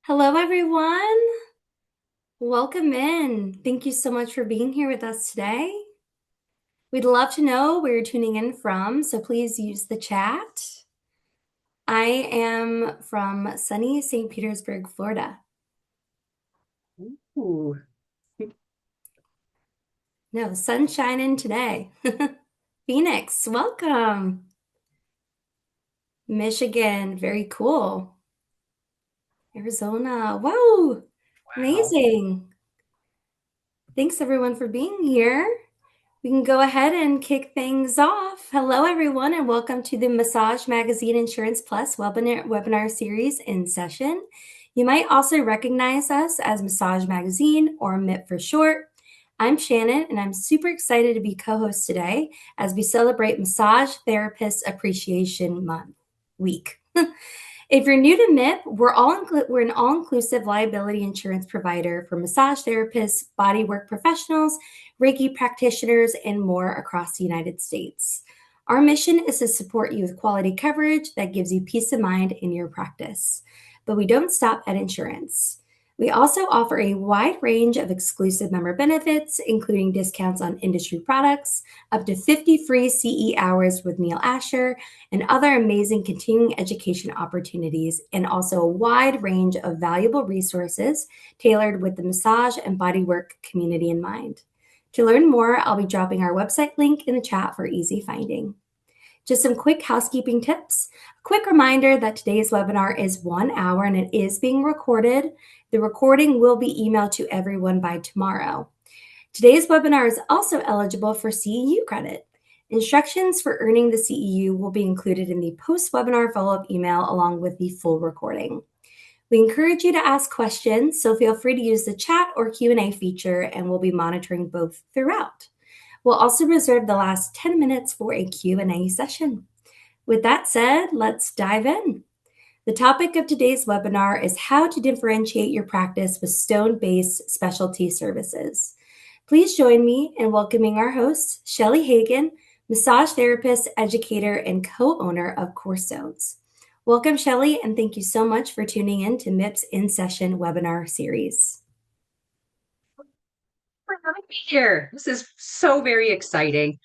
Hello, everyone. Welcome in. Thank you so much for being here with us today. We'd love to know where you're tuning in from, so please use the chat. I am from sunny St. Petersburg, Florida. Ooh, No, sun's shining today. Phoenix, welcome. Michigan, very cool. Arizona, whoa, wow. amazing. Thanks everyone for being here. We can go ahead and kick things off. Hello, everyone, and welcome to the Massage Magazine Insurance Plus webinar series in session. You might also recognize us as Massage Magazine or MIP for short. I'm Shannon, and I'm super excited to be co-host today as we celebrate Massage Therapist Appreciation Month week. If you're new to MIP, we're an all-inclusive liability insurance provider for massage therapists, bodywork professionals, Reiki practitioners, and more across the United States. Our mission is to support you with quality coverage that gives you peace of mind in your practice. But we don't stop at insurance. We also offer a wide range of exclusive member benefits, including discounts on industry products, up to 50 free CE hours with Neil Asher, and other amazing continuing education opportunities, and also a wide range of valuable resources tailored with the massage and bodywork community in mind. To learn more, I'll be dropping our website link in the chat for easy finding. Just some quick housekeeping tips. A quick reminder that today's webinar is 1 hour and it is being recorded. The recording will be emailed to everyone by tomorrow. Today's webinar is also eligible for CEU credit. Instructions for earning the CEU will be included in the post-webinar follow-up email along with the full recording. We encourage you to ask questions, so feel free to use the chat or Q&A feature, and we'll be monitoring both throughout. We'll also reserve the last 10 minutes for a Q&A session. With that said, let's dive in. The topic of today's webinar is how to differentiate your practice with stone-based specialty services. Please join me in welcoming our host, Shelle Hagen, massage therapist, educator, and co-owner of Core Stones. Welcome, Shelle, and thank you so much for tuning in to MIP's In-Session webinar series. For having me here. This is so very exciting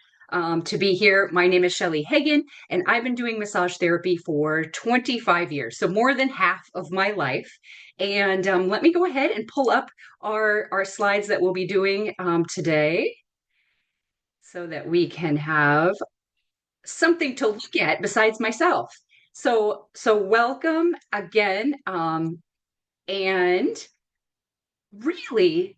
to be here. My name is Shelle Hagen, and I've been doing massage therapy for 25 years, so more than half of my life. And let me go ahead and pull up our slides that we'll be doing today so that we can have something to look at besides myself. So welcome again. And really,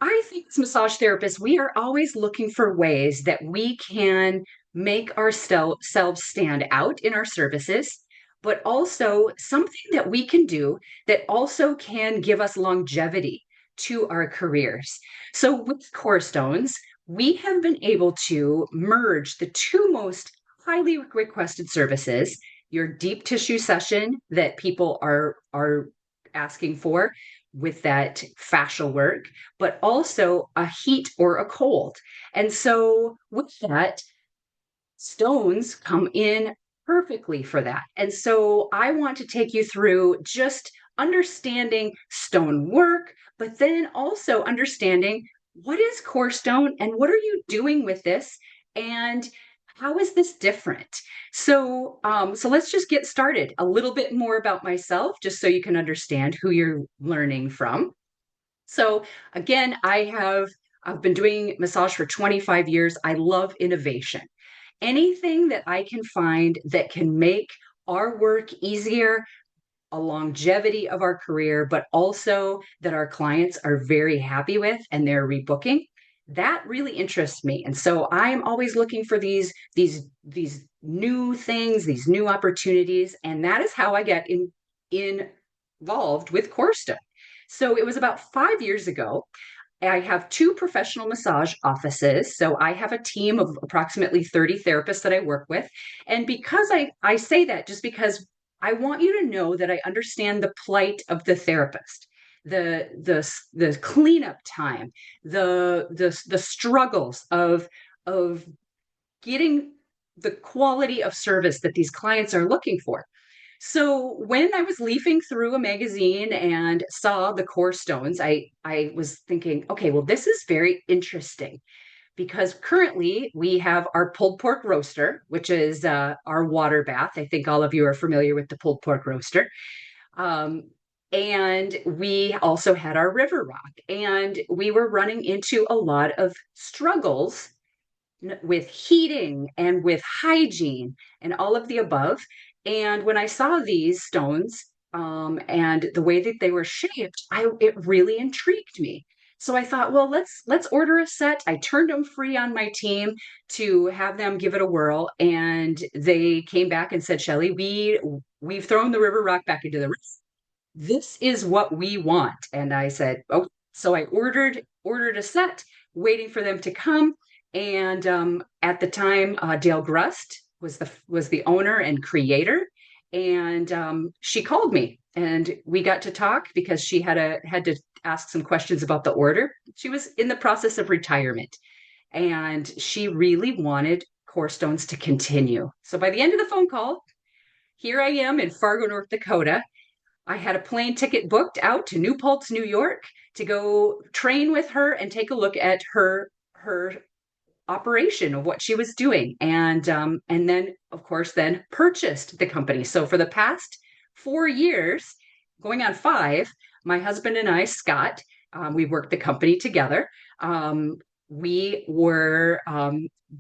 I think as massage therapists, we are always looking for ways that we can make ourselves stand out in our services, but also something that we can do that also can give us longevity to our careers. So with Cornerstones, we have been able to merge the two most highly requested services, your deep tissue session that people are asking for with that fascial work, but also a heat or a cold. And so with that, stones come in perfectly for that. And so I want to take you through just understanding stone work, but then also understanding what is core stone and what are you doing with this and how is this different? So let's just get started. A little bit more about myself, just so you can understand who you're learning from. So again, I've been doing massage for 25 years. I love innovation. Anything that I can find that can make our work easier, a longevity of our career, but also that our clients are very happy with and they're rebooking. That really interests me. And so I'm always looking for these new things, these new opportunities. And that is how I get involved with Corsta. So it was about 5 years ago. I have two professional massage offices. So I have a team of approximately 30 therapists that I work with. And because I say that just because I want you to know that I understand the plight of the therapist, the cleanup time, the struggles of getting the quality of service that these clients are looking for. So when I was leafing through a magazine and saw the core stones, I was thinking, okay, well, this is very interesting because currently we have our pulled pork roaster, which is our water bath. I think all of you are familiar with the pulled pork roaster. Um, and we also had our river rock, and we were running into a lot of struggles with heating and with hygiene and all of the above. And when I saw these stones and the way that they were shaped, it really intrigued me. So I thought, well, let's order a set. I turned them free on my team to have them give it a whirl, and they came back and said, Shelley, we've thrown the river rock back into the river. This is what we want. And I said, oh, so I ordered a set, waiting for them to come. And at the time, Dale Grust was the owner and creator, and she called me, and we got to talk because she had to ask some questions about the order. She was in the process of retirement, and she really wanted Core Stones to continue. So by the end of the phone call, here I am in Fargo, North Dakota. I had a plane ticket booked out to New Paltz, New York, to go train with her and take a look at her operation of what she was doing, and then of course then purchased the company. So for the past 4 years, going on five, my husband and I, Scott, we worked the company together. We were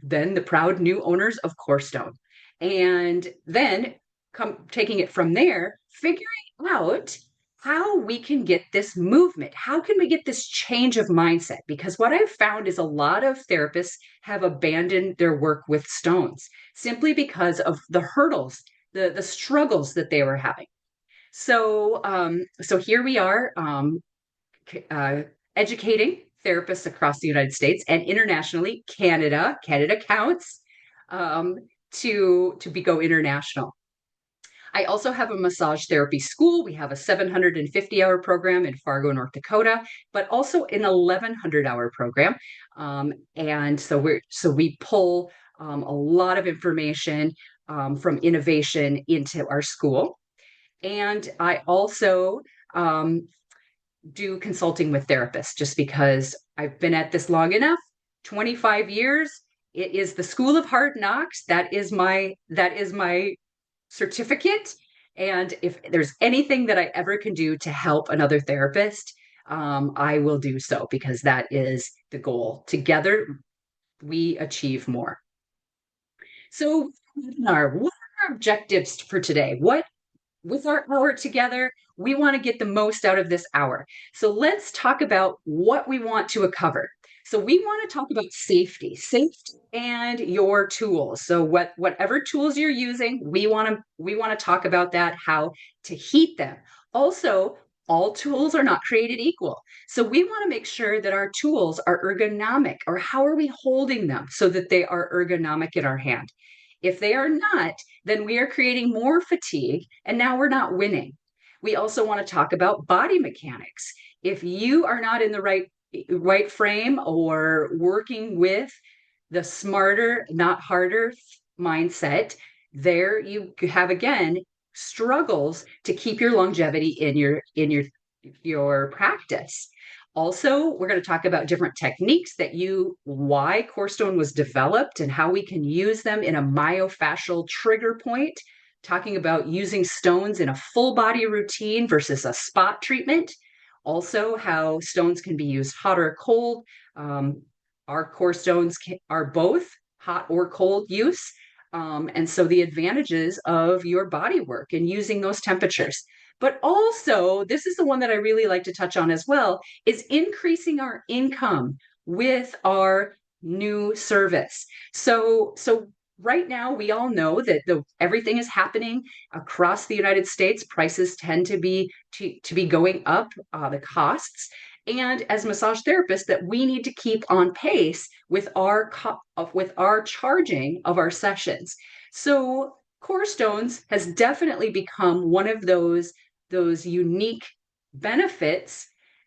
then the proud new owners of Corestone, and then come taking it from there, figuring out how we can get this movement. How can we get this change of mindset? Because what I've found is a lot of therapists have abandoned their work with stones simply because of the hurdles, the struggles that they were having. So here we are, uh, educating therapists across the United States and internationally. Canada counts, um, to be go international. I also have a massage therapy school. We have a 750-hour program in Fargo, North Dakota, but also an 1100-hour program. And so we pull a lot of information from innovation into our school. And I also um, do consulting with therapists just because I've been at this long enough, 25 years. It is the school of hard knocks. That is my certificate. And if there's anything that I ever can do to help another therapist, I will do so because that is the goal. Together, we achieve more. So, what are our objectives for today? What with our hour together, we want to get the most out of this hour. So let's talk about what we want to cover. So we want to talk about safety and your tools. So whatever tools you're using, we want to talk about that, how to heat them. Also, all tools are not created equal. So we want to make sure that our tools are ergonomic, or how are we holding them so that they are ergonomic in our hand. If they are not, then we are creating more fatigue, and now we're not winning. We also want to talk about body mechanics. If you are not in the right frame, or working with the smarter, not harder mindset, there you have again struggles to keep your longevity in your practice. Also, we're going to talk about different techniques why Corestone was developed and how we can use them in a myofascial trigger point, talking about using stones in a full body routine versus a spot treatment. Also, how stones can be used hot or cold. Um, our core stones are both hot or cold use. And so the advantages of your body work and using those temperatures. But also, this is the one that I really like to touch on as well, is increasing our income with our new service. So right now we all know that everything is happening across the United States. Prices tend to be going up, the costs. And as massage therapists, that we need to keep on pace with our charging of our sessions. So Core Stones has definitely become one of those unique benefits,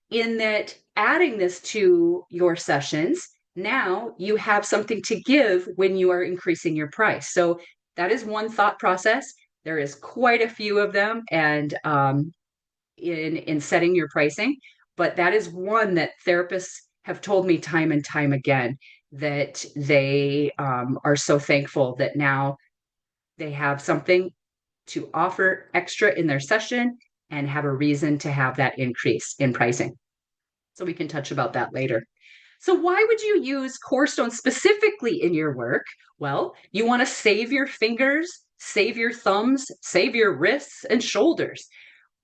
in that adding this to your sessions, now you have something to give when you are increasing your price. So that is one thought process. There is quite a few of them, and in setting your pricing, but that is one that therapists have told me time and time again that they are so thankful that now they have something to offer extra in their session and have a reason to have that increase in pricing. So we can touch about that later. So why would you use core stones specifically in your work? Well, you want to save your fingers, save your thumbs, save your wrists and shoulders.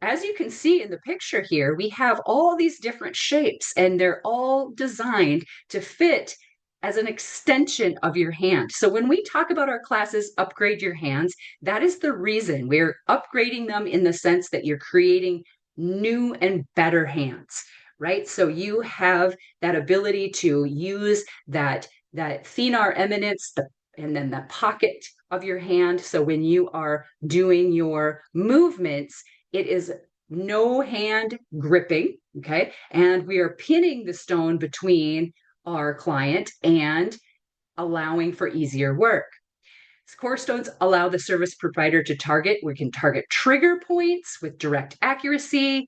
As you can see in the picture here, we have all these different shapes and they're all designed to fit as an extension of your hand. So when we talk about our classes, upgrade your hands, that is the reason we're upgrading them in the sense that you're creating new and better hands, right? So you have that ability to use that thenar eminence, and then the pocket of your hand. So when you are doing your movements, it is no hand gripping, okay? And we are pinning the stone between our client and allowing for easier work. Core stones allow the service provider to target. We can target trigger points with direct accuracy,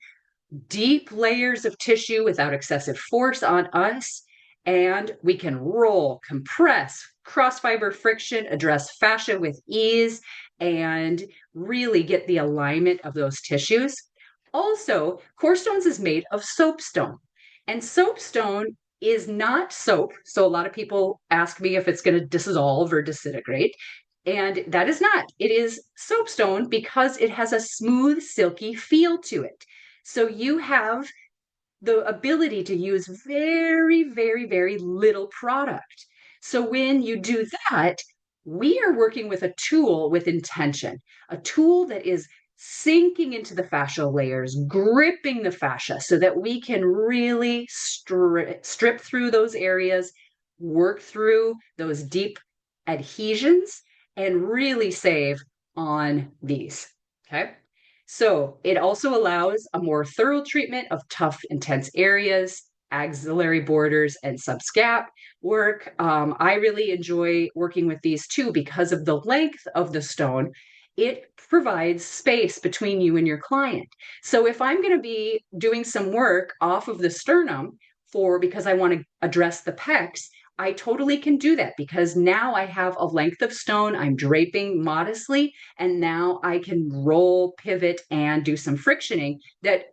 deep layers of tissue without excessive force on us. And we can roll, compress, cross fiber friction, address fascia with ease, and really get the alignment of those tissues. Also, core stones is made of soapstone, and soapstone is not soap. So a lot of people ask me if it's going to dissolve or disintegrate. And that is not. It is soapstone because it has a smooth, silky feel to it. So you have the ability to use very, very, very little product. So when you do that, we are working with a tool with intention, a tool that is sinking into the fascial layers, gripping the fascia so that we can really strip through those areas, work through those deep adhesions, and really save on these. Okay. So it also allows a more thorough treatment of tough, intense areas, axillary borders, and subscap work. I really enjoy working with these too because of the length of the stone. It provides space between you and your client. So if I'm going to be doing some work off of the sternum because I want to address the pecs, I totally can do that because now I have a length of stone. I'm draping modestly, and now I can roll, pivot, and do some frictioning that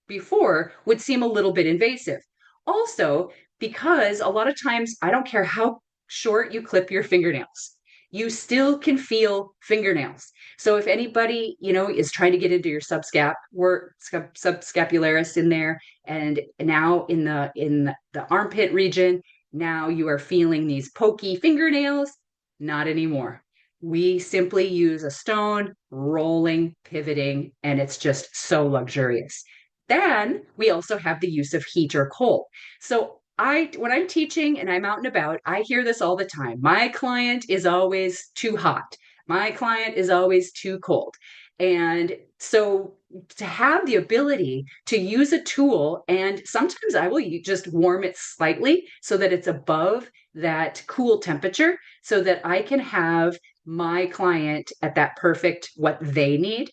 before would seem a little bit invasive. Also, because a lot of times I don't care how short you clip your fingernails, you still can feel fingernails. So if anybody, is trying to get into your subscapularis in there, and now in the armpit region, now you are feeling these pokey fingernails. Not anymore. We simply use a stone, rolling, pivoting, and it's just so luxurious. Then we also have the use of heat or cold. So when I'm teaching and I'm out and about, I hear this all the time. My client is always too hot. My client is always too cold. And so to have the ability to use a tool, and sometimes I will just warm it slightly so that it's above that cool temperature so that I can have my client at that perfect what they need,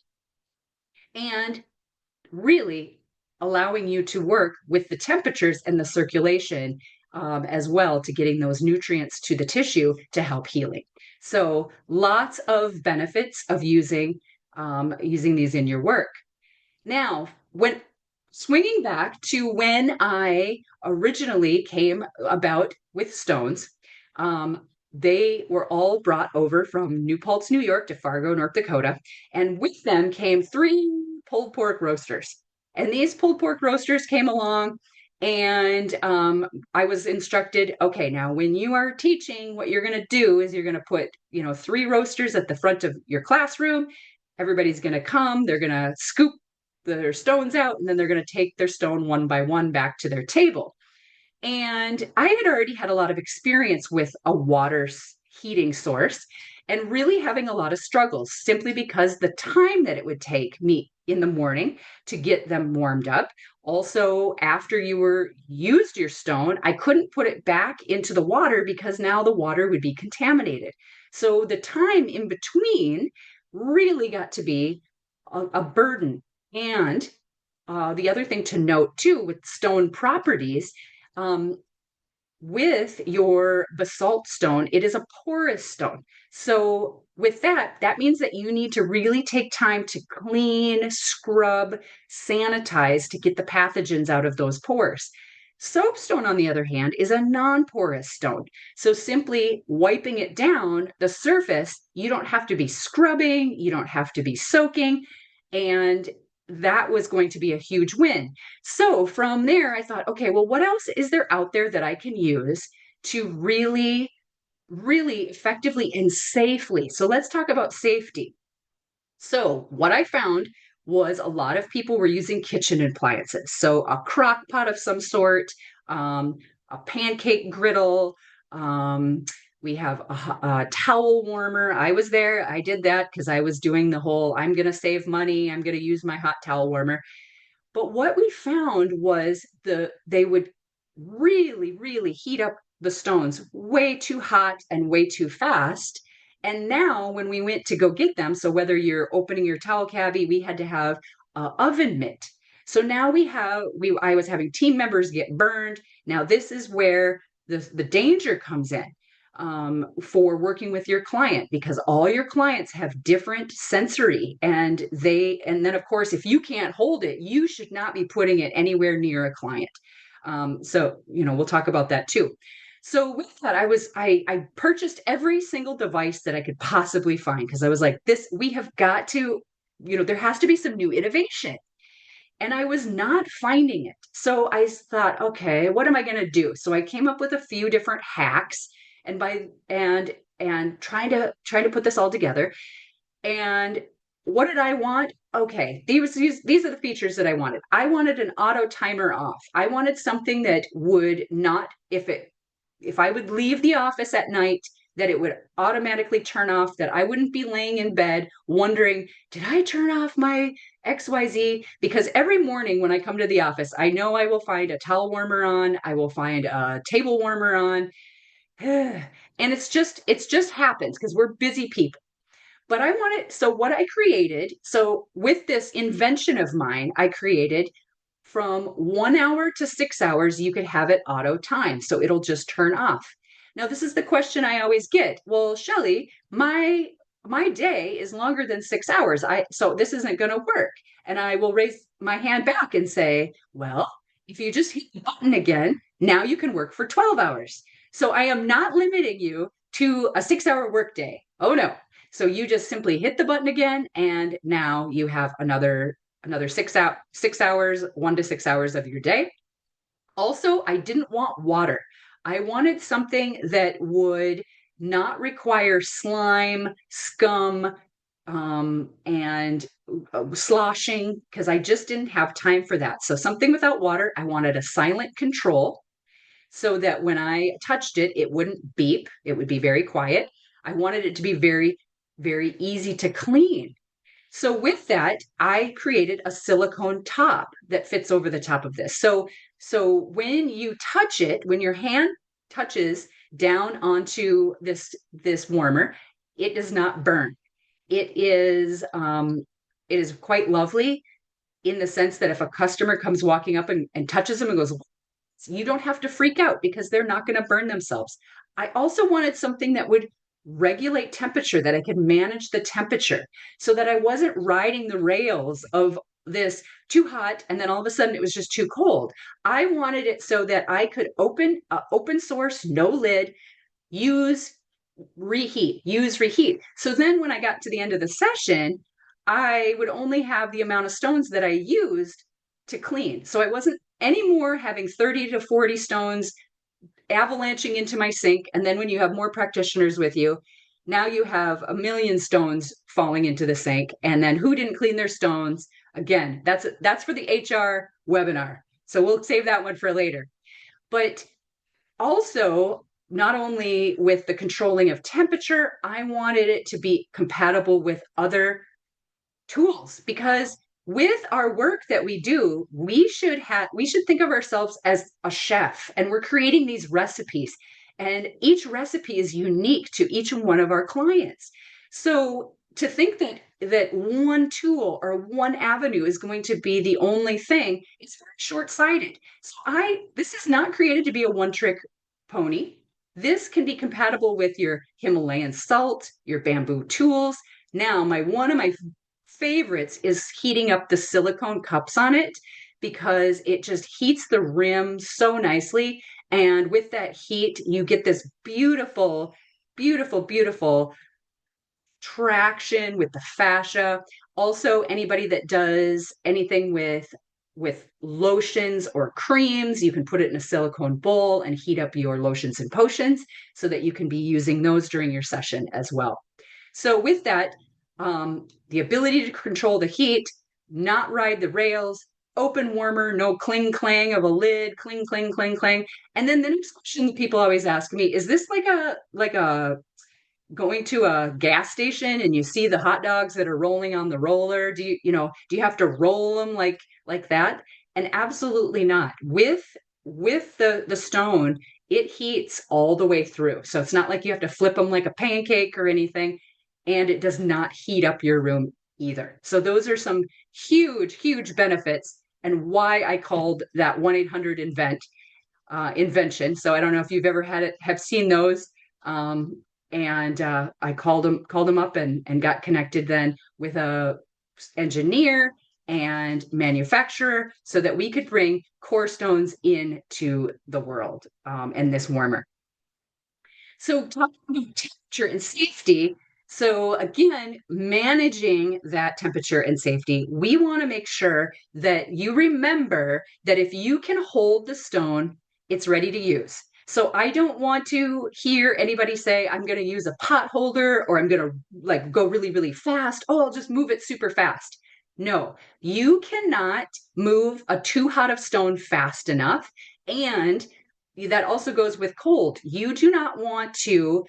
and really allowing you to work with the temperatures and the circulation as well to getting those nutrients to the tissue to help healing. So lots of benefits of using these in your work. Now, when swinging back to when I originally came about with stones, they were all brought over from New Paltz, New York to Fargo, North Dakota. And with them came 3 pulled pork roasters. And these pulled pork roasters came along, and I was instructed, okay, now when you are teaching, what you're going to do is you're going to put, 3 roasters at the front of your classroom. Everybody's going to come, they're going to scoop their stones out, and then they're going to take their stone one by one back to their table. And I had already had a lot of experience with a water heating source and really having a lot of struggles simply because the time that it would take me in the morning to get them warmed up. Also, after used your stone, I couldn't put it back into the water because now the water would be contaminated. So the time in between really got to be a burden. And the other thing to note too with stone properties, um, with your basalt stone, it is a porous stone. So, with that, that means that you need to really take time to clean, scrub, sanitize to get the pathogens out of those pores. Soapstone, on the other hand, is a non porous stone. So, simply wiping it down, the surface, you don't have to be scrubbing, you don't have to be soaking. And that was going to be a huge win. So from there, I thought, okay, well, what else is there out there that I can use to really, really effectively and safely? So let's talk about safety. So what I found was a lot of people were using kitchen appliances. So a crock pot of some sort, um, a pancake griddle. Um, we have a towel warmer. I was there. I did that because I was doing the whole, I'm going to save money. I'm going to use my hot towel warmer. But what we found was they would really, really heat up the stones way too hot and way too fast. And now when we went to go get them, so whether you're opening your towel cabbie, we had to have oven mitt. So now we I was having team members get burned. Now this is where the danger comes in, for working with your client, because all your clients have different sensory, and then of course if you can't hold it, you should not be putting it anywhere near a client. So we'll talk about that too. So with that, I purchased every single device that I could possibly find, because I was like, this we have got to, there has to be some new innovation, and I was not finding it. So I thought, okay, what am I going to do? So I came up with a few different hacks, and by and trying to put this all together. And what did I want? Okay, these are the features that I wanted. I wanted an auto timer off. I wanted something that would not, if I would leave the office at night, that it would automatically turn off, that I wouldn't be laying in bed wondering, did I turn off my XYZ? Because every morning when I come to the office, I know I will find a towel warmer on, I will find a table warmer on. And it's just happens because we're busy people. But I wanted, so what I created, so with this invention of mine, I created from 1 hour to 6 hours, you could have it auto time. So it'll just turn off. Now, this is the question I always get. Well, Shelley, my day is longer than 6 hours. So this isn't going to work. And I will raise my hand back and say, well, if you just hit the button again, now you can work for 12 hours. So I am not limiting you to a 6 hour workday. Oh no. So you just simply hit the button again, and now you have another 6 hours, 1 to 6 hours of your day. Also, I didn't want water. I wanted something that would not require slime, scum, and sloshing, because I just didn't have time for that. So something without water. I wanted a silent control so that when I touched it, it wouldn't beep. It would be very quiet. I wanted it to be very, very easy to clean. So with that, I created a silicone top that fits over the top of this. So when you touch it, when your hand touches down onto this warmer, it does not burn. It is it is quite lovely in the sense that if a customer comes walking up and touches them and goes, you don't have to freak out because they're not going to burn themselves. I also wanted something that would regulate temperature, that I could manage the temperature so that I wasn't riding the rails of this too hot and then all of a sudden it was just too cold. I wanted it so that I could open source, no lid, use use reheat. So then when I got to the end of the session, I would only have the amount of stones that I used to clean. So I wasn't anymore having 30 to 40 stones avalanching into my sink. And then when you have more practitioners with you, now you have a million stones falling into the sink. And then who didn't clean their stones? Again, that's for the HR webinar. So we'll save that one for later. But also, not only with the controlling of temperature, I wanted it to be compatible with other tools, because with our work that we do, we should think of ourselves as a chef, and we're creating these recipes, and each recipe is unique to each one of our clients. So to think that one tool or one avenue is going to be the only thing is very short-sighted. So I this is not created to be a one-trick pony. This can be compatible with your Himalayan salt, your bamboo tools. Now, my one of my favorites is heating up the silicone cups on it because it just heats the rim so nicely. And with that heat, you get this beautiful, beautiful, beautiful traction with the fascia. Also, anybody that does anything with lotions or creams, you can put it in a silicone bowl and heat up your lotions and potions so that you can be using those during your session as well. So with that, the ability to control the heat, not ride the rails, open warmer, no cling clang of a lid, cling cling cling clang. And then the next question that people always ask me is this like a going to a gas station and you see the hot dogs that are rolling on the roller? Do you have to roll them like that? And absolutely not. With the stone, it heats all the way through. So it's not like you have to flip them like a pancake or anything, and it does not heat up your room either. So those are some huge, huge benefits and why I called that 1-800 invent invention. So I don't know if you've ever have seen those. Um, and I called them up and got connected then with a engineer and manufacturer so that we could bring core stones into the world and this warmer. So talking about temperature and safety. So again, managing that temperature and safety, we want to make sure that you remember that if you can hold the stone, it's ready to use. So I don't want to hear anybody say, I'm going to use a pot holder or I'm going to like go really, really fast. Oh, I'll just move it super fast. No, you cannot move a too hot of stone fast enough. And that also goes with cold. You do not want to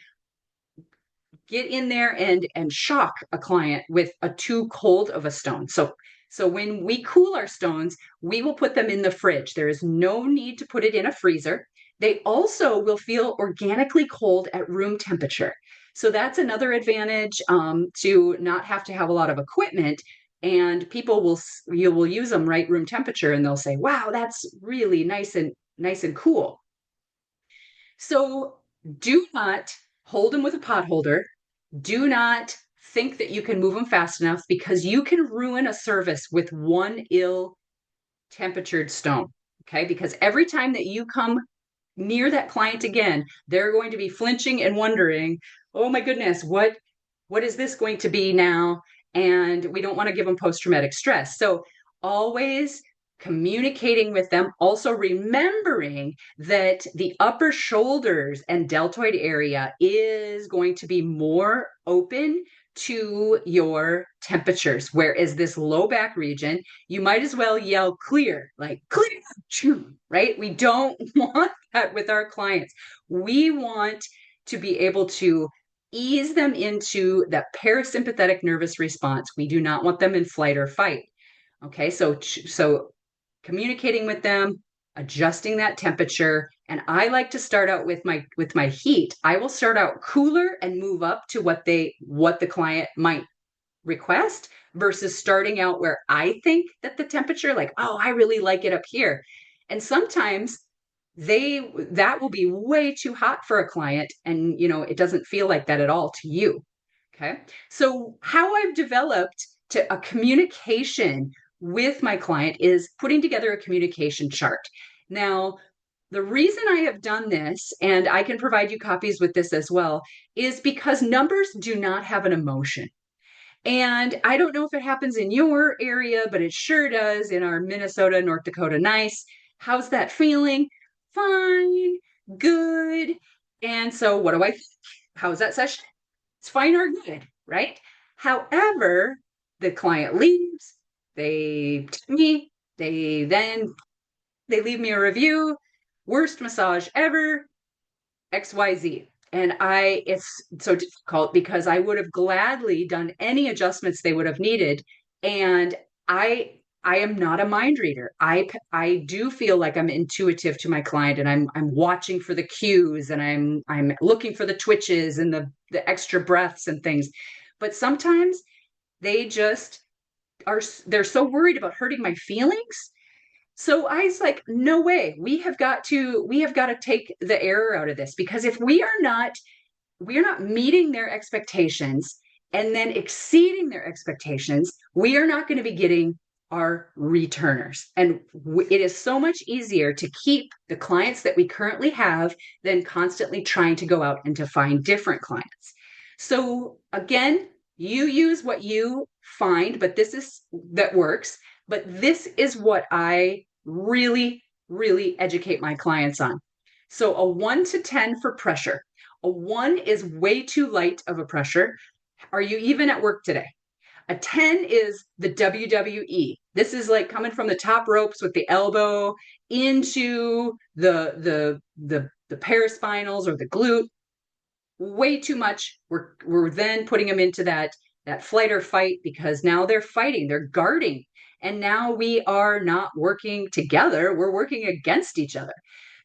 get in there and shock a client with a too cold of a stone. So when we cool our stones, we will put them in the fridge. There is no need to put it in a freezer. They also will feel organically cold at room temperature. So that's another advantage to not have to have a lot of equipment. And people will you will use them right room temperature, and they'll say, "Wow, that's really nice and cool." So do not hold them with a pot holder. Do not think that you can move them fast enough because you can ruin a service with one ill temperatured stone. Okay. Because every time that you come near that client again, they're going to be flinching and wondering, oh my goodness, what is this going to be now? And we don't want to give them post-traumatic stress. So always communicating with them, also remembering that the upper shoulders and deltoid area is going to be more open to your temperatures, whereas this low back region, you might as well yell clear, like clear, right? We don't want that with our clients. We want to be able to ease them into that parasympathetic nervous response. We do not want them in flight or fight. Okay, so communicating with them, adjusting that temperature, and I like to start out with my heat. I will start out cooler and move up to what the client might request versus starting out where I think that the temperature, like, oh, I really like it up here. And sometimes that will be way too hot for a client, and it doesn't feel like that at all to you. Okay. So how I've developed to a communication with my client is putting together a communication chart. Now, the reason I have done this, and I can provide you copies with this as well, is because numbers do not have an emotion. And I don't know if it happens in your area, but it sure does in our Minnesota, North Dakota nice. How's that feeling? Fine, good. And so what do I think? How's that session? It's fine or good, right? However, the client leaves, they tip me, they leave me a review, worst massage ever, XYZ. And it's so difficult because I would have gladly done any adjustments they would have needed. And I am not a mind reader. I do feel like I'm intuitive to my client, and I'm watching for the cues, and I'm looking for the twitches and the extra breaths and things. But sometimes they just they're so worried about hurting my feelings. So I was like, no way. We have got to take the error out of this, because if we are not meeting their expectations and then exceeding their expectations, we are not going to be getting our returners. And it is so much easier to keep the clients that we currently have than constantly trying to go out and to find different clients. So again, you use what you find, but this is that works. But this is what I really, really educate my clients on. So a 1 to 10 for pressure. A 1 is way too light of a pressure. Are you even at work today? A 10 is the WWE. This is like coming from the top ropes with the elbow into the paraspinals or the glute. Way too much. We're then putting them into that flight or fight, because now they're fighting, they're guarding. And now we are not working together, we're working against each other.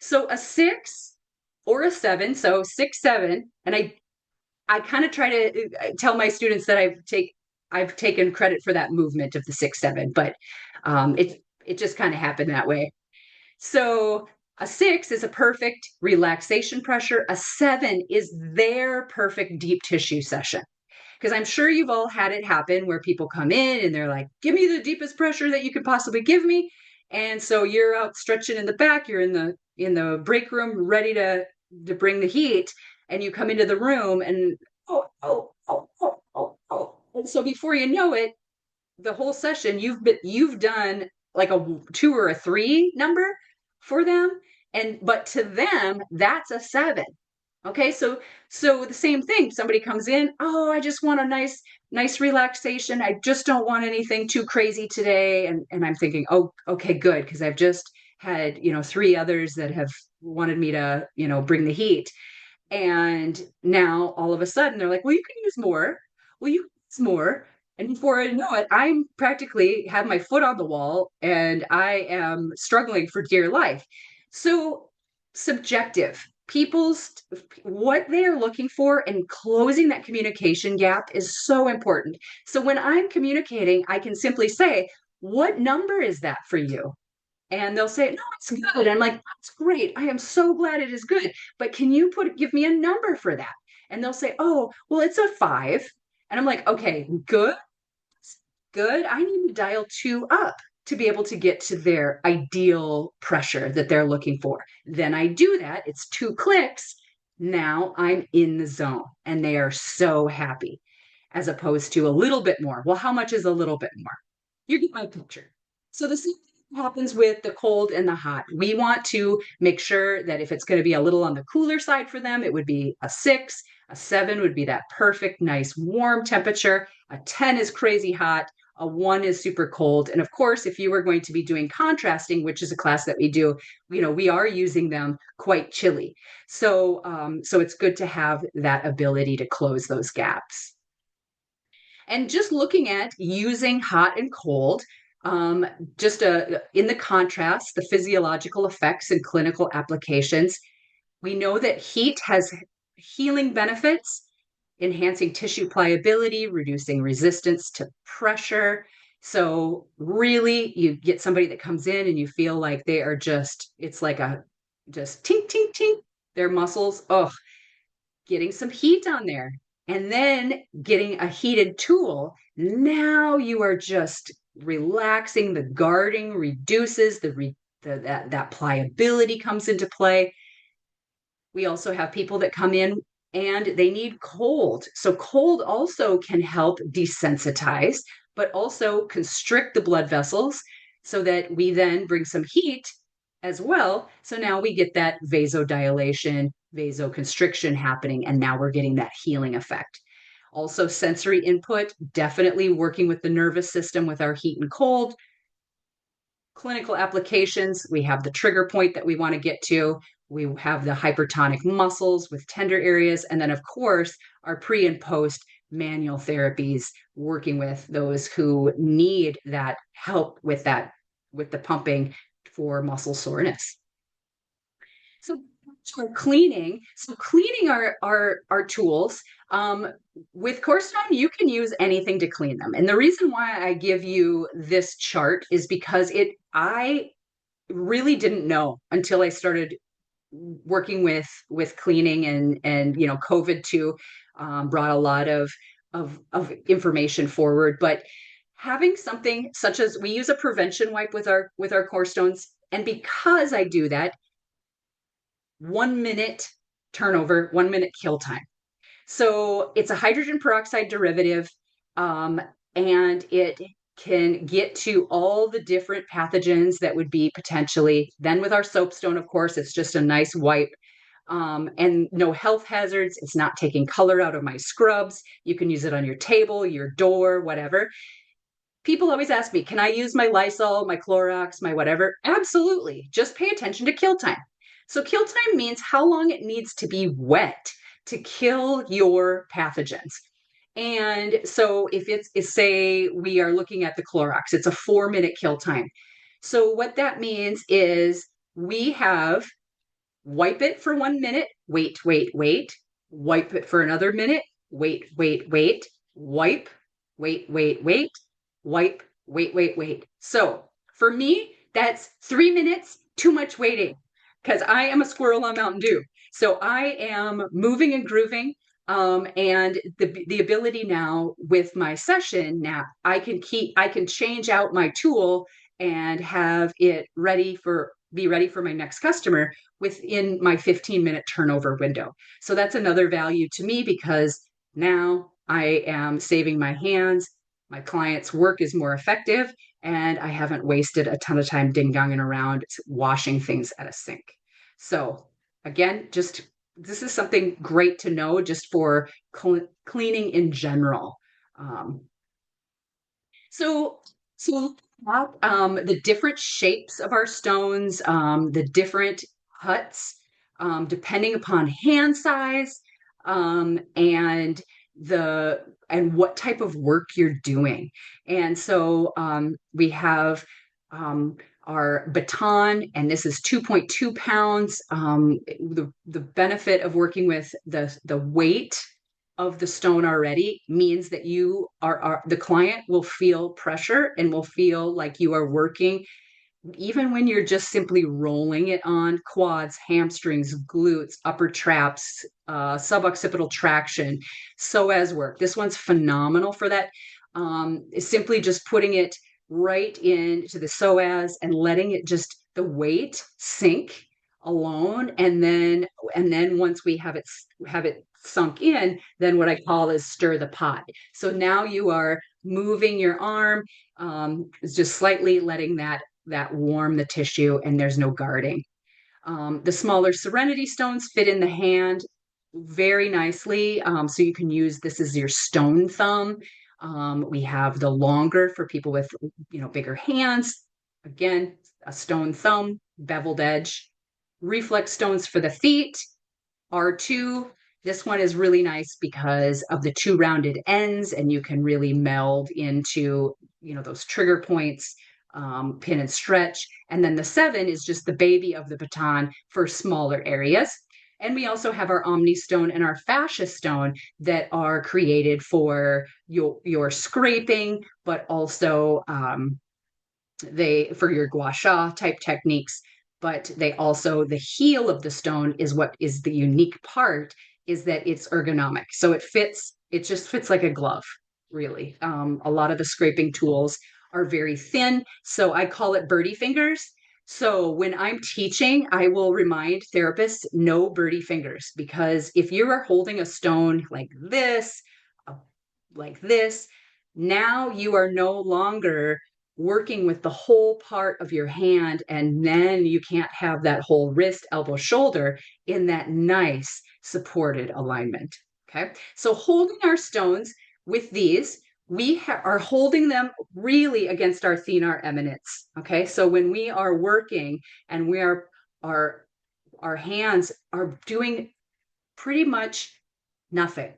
So a 6 or a 7, so 6, 7, and I kind of try to tell my students that I've taken credit for that movement of the 6, 7, but it just kind of happened that way. So a 6 is a perfect relaxation pressure. A 7 is their perfect deep tissue session. Because I'm sure you've all had it happen where people come in and they're like, give me the deepest pressure that you could possibly give me. And so you're out stretching in the back, you're in the break room ready to bring the heat, and you come into the room and oh. And so before you know it, the whole session you've done like a 2 or a 3 number for them, and but to them that's a 7. Okay, so the same thing, somebody comes in, oh, I just want a nice relaxation, I just don't want anything too crazy today, and I'm thinking, oh, okay, good, because I've just had 3 others that have wanted me to bring the heat. And now all of a sudden they're like, well, you can use more. Well, you can use more. And before I know it, I'm practically have my foot on the wall and I am struggling for dear life. So subjective. People's what they are looking for and closing that communication gap is so important. So when I'm communicating, I can simply say, what number is that for you? And they'll say, no, it's good. I'm like, that's great. I am so glad it is good. But can you give me a number for that? And they'll say, oh, well, it's a 5. And I'm like, okay, good, good. I need to dial 2 up to be able to get to their ideal pressure that they're looking for. Then I do that. It's 2 clicks. Now I'm in the zone and they are so happy, as opposed to a little bit more. Well, how much is a little bit more? You get my picture. So the same thing happens with the cold and the hot. We want to make sure that if it's going to be a little on the cooler side for them, it would be a 6. A 7 would be that perfect, nice, warm temperature. A 10 is crazy hot. A 1 is super cold. And of course, if you were going to be doing contrasting, which is a class that we do, we are using them quite chilly. So it's good to have that ability to close those gaps. And just looking at using hot and cold, um, just in the contrast, the physiological effects and clinical applications, we know that heat has healing benefits, enhancing tissue pliability, reducing resistance to pressure. So really, you get somebody that comes in and you feel like they are it's like a just tink, tink, tink, their muscles. Oh, getting some heat on there and then getting a heated tool. Now you are just relaxing. The guarding reduces that pliability comes into play. We also have people that come in and they need cold. So cold also can help desensitize, but also constrict the blood vessels so that we then bring some heat as well. So now we get that vasodilation, vasoconstriction happening, and now we're getting that healing effect. Also, sensory input, definitely working with the nervous system with our heat and cold. Clinical applications, we have the trigger point that we want to get to. We have the hypertonic muscles with tender areas. And then, of course, our pre and post manual therapies, working with those who need that help with with the pumping for muscle soreness. So For cleaning, so cleaning our tools, um, with Core Stone, you can use anything to clean them. And the reason why I give you this chart is because I really didn't know until I started working with cleaning, and COVID too brought a lot of information forward. But having something such as, we use a prevention wipe with our core stones, and because I do that, 1 minute turnover, 1 minute kill time. So it's a hydrogen peroxide derivative, um, and it can get to all the different pathogens that would be potentially. Then with our soapstone, of course, it's just a nice wipe, and no health hazards. It's not taking color out of my scrubs. You can use it on your table, your door, whatever. People always ask me, can I use my Lysol, my Clorox, my whatever? Absolutely. Just pay attention to kill time. So, kill time means how long it needs to be wet to kill your pathogens. And so, if it's say we are looking at the Clorox, it's a 4 minute kill time. So, what that means is we have wipe it for 1 minute, wait, wait, wait, wipe it for another minute, wait, wait, wait, wipe, wait, wait, wait, wipe, wait, wait, wait. So for me, that's 3 minutes too much waiting, because I am a squirrel on Mountain Dew. So I am moving and grooving. And the ability now with my session, now I can change out my tool and have it be ready for my next customer within my 15-minute turnover window. So that's another value to me, because now I am saving my hands, my client's work is more effective, and I haven't wasted a ton of time ding-donging around washing things at a sink. So again, just this is something great to know just for cleaning in general. Um, so, so the different shapes of our stones, the different cuts, depending upon hand size, and what type of work you're doing. And so we have our baton, and this is 2.2 pounds. The benefit of working with the weight of the stone already means that the client will feel pressure and will feel like you are working, even when you're just simply rolling it on quads, hamstrings, glutes, upper traps, suboccipital traction, psoas work. This one's phenomenal for that. Simply just putting it right into the psoas and letting it just the weight sink alone, and then once we have it sunk in, then what I call is stir the pot. So now you are moving your arm, just slightly letting that warm the tissue, and there's no guarding. The smaller Serenity stones fit in the hand very nicely. So you can use this as your stone thumb. We have the longer for people with bigger hands. Again, a stone thumb, beveled edge. Reflex stones for the feet. R2. This one is really nice because of the two rounded ends, and you can really meld into those trigger points, pin and stretch. And then the 7 is just the baby of the baton for smaller areas. And we also have our Omni Stone and our Fascia Stone that are created for your scraping, but also they for your gua sha type techniques. But they also, the heel of the stone is what is the unique part, is that it's ergonomic. So it just fits like a glove, really. A lot of the scraping tools are very thin, so I call it birdie fingers. So when I'm teaching, I will remind therapists, no birdie fingers, because if you are holding a stone uh, like this, now you are no longer working with the whole part of your hand, and then you can't have that whole wrist, elbow, shoulder in that nice supported alignment. Okay, so holding our stones with these, are holding them really against our thenar eminence. Okay, so when we are working and our hands are doing pretty much nothing.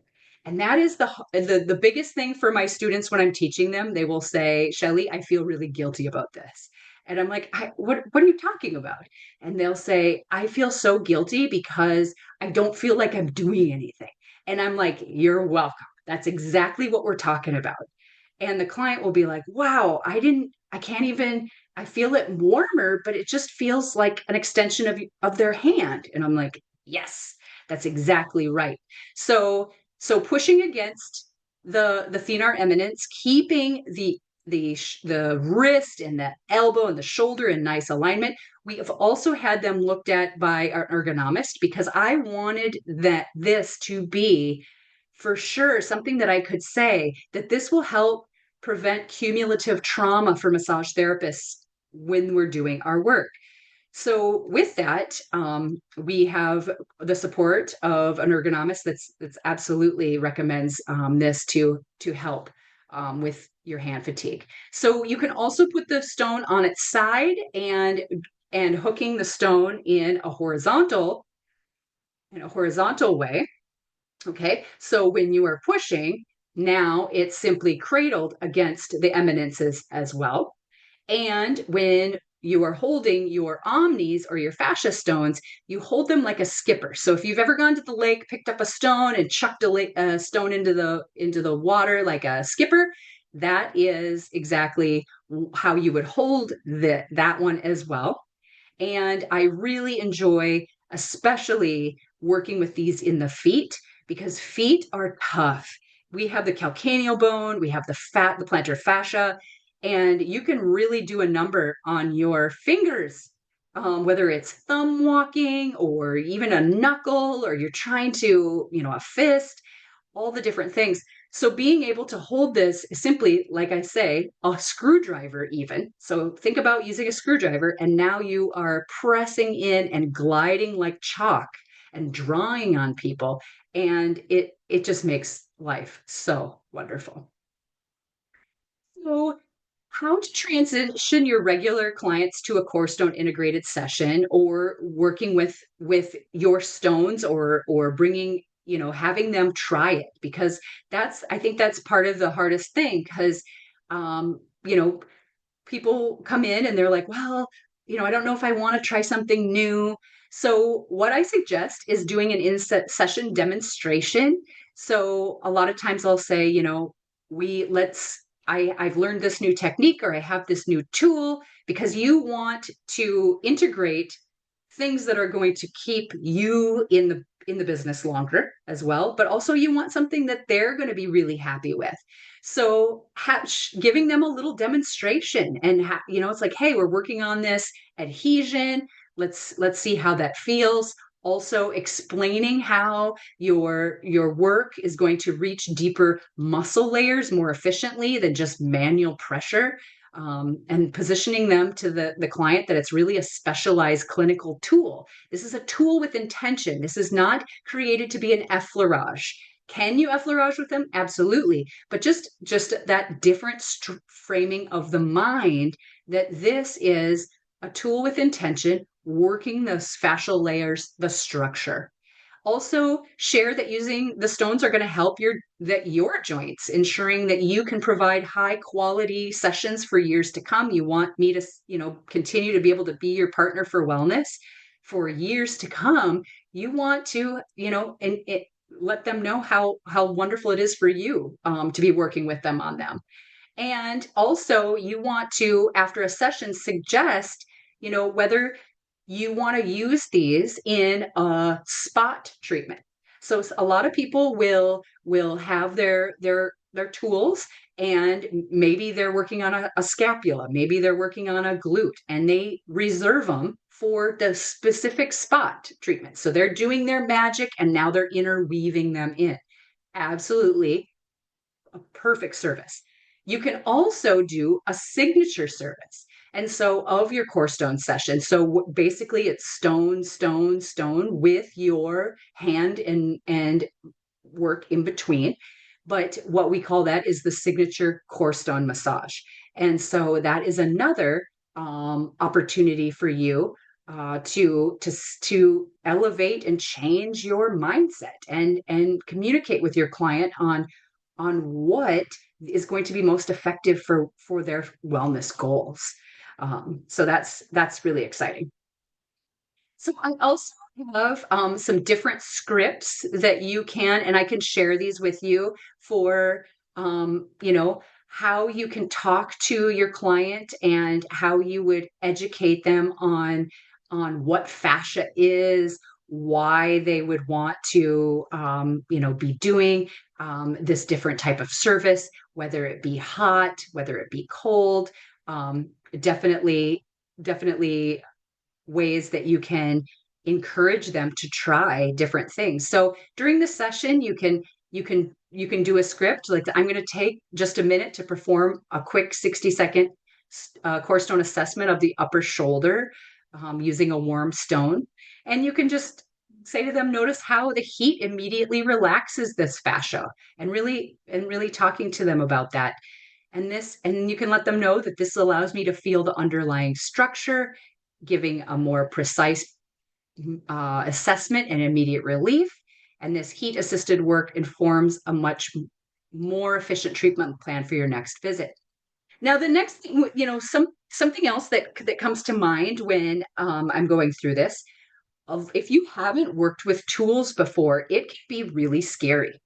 And that is the biggest thing for my students when I'm teaching them. They will say, Shelley, I feel really guilty about this. And I'm like, what are you talking about? And they'll say, I feel so guilty because I don't feel like I'm doing anything. And I'm like, you're welcome. That's exactly what we're talking about. And the client will be like, wow, I can't even, I feel it warmer, but it just feels like an extension of their hand. And I'm like, yes, that's exactly right. So, so pushing against the thenar eminence, keeping the wrist and the elbow and the shoulder in nice alignment. We have also had them looked at by our ergonomist because I wanted that this to be for sure something that I could say that this will help prevent cumulative trauma for massage therapists when we're doing our work. So with that, we have the support of an ergonomist that's absolutely recommends this to help with your hand fatigue. So you can also put the stone on its side and hooking the stone in a horizontal way. Okay, so when you are pushing, now it's simply cradled against the eminences as well. And when you are holding your omnis or your fascia stones, you hold them like a skipper. So if you've ever gone to the lake, picked up a stone and chucked a stone into the water like a skipper, that is exactly how you would hold that one as well. And I really enjoy, especially working with these in the feet, because feet are tough. We have the calcaneal bone, we have the plantar fascia, and you can really do a number on your fingers, whether it's thumb walking or even a knuckle, or you're trying to, a fist, all the different things. So being able to hold this is simply, like I say, a screwdriver, even. So think about using a screwdriver, and now you are pressing in and gliding like chalk and drawing on people. And it just makes life so wonderful. So how to transition your regular clients to a core stone integrated session, or working with your stones, or bringing, having them try it, because I think that's part of the hardest thing, because um you know people come in and they're like, well, I don't know if I want to try something new. So what I suggest is doing an in session demonstration. So a lot of times I'll say, we let's I've learned this new technique, or I have this new tool, because you want to integrate things that are going to keep you in the business longer as well, but also you want something that they're going to be really happy with. So giving them a little demonstration, and it's like, hey, we're working on this adhesion. Let's see how that feels. Also explaining how your work is going to reach deeper muscle layers more efficiently than just manual pressure, and positioning them to the client that it's really a specialized clinical tool. This is a tool with intention. This is not created to be an effleurage. Can you effleurage with them? Absolutely. But just that different framing of the mind, that this is a tool with intention, working those fascial layers, the structure. Also share that using the stones are going to help your joints, ensuring that you can provide high quality sessions for years to come. You want me to, continue to be able to be your partner for wellness for years to come. You want to, and let them know how wonderful it is for you, to be working with them on them. And also, you want to, after a session, suggest, whether you want to use these in a spot treatment. So a lot of people will have their tools, and maybe they're working on a scapula, maybe they're working on a glute, and they reserve them for the specific spot treatment. So they're doing their magic, and now they're interweaving them in. Absolutely a perfect service. You can also do a signature service. And so of your core stone session, so basically it's stone, stone, stone with your hand and work in between. But what we call that is the signature core stone massage. And so that is another opportunity for you. to elevate and change your mindset and communicate with your client on what is going to be most effective for their wellness goals. So that's really exciting. So I also have some different scripts that you can, and I can share these with you for, how you can talk to your client and how you would educate them on what fascia is, why they would want to, be doing this different type of service, whether it be hot, whether it be cold. Um, definitely, definitely ways that you can encourage them to try different things. So during the session, you can do a script like I'm going to take just a minute to perform a quick 60-second core stone assessment of the upper shoulder using a warm stone, and you can just say to them, notice how the heat immediately relaxes this fascia, and really talking to them about that. And you can let them know that this allows me to feel the underlying structure, giving a more precise assessment and immediate relief. And this heat assisted work informs a much more efficient treatment plan for your next visit. Now, the next thing, something else that comes to mind when I'm going through this, if you haven't worked with tools before, it can be really scary.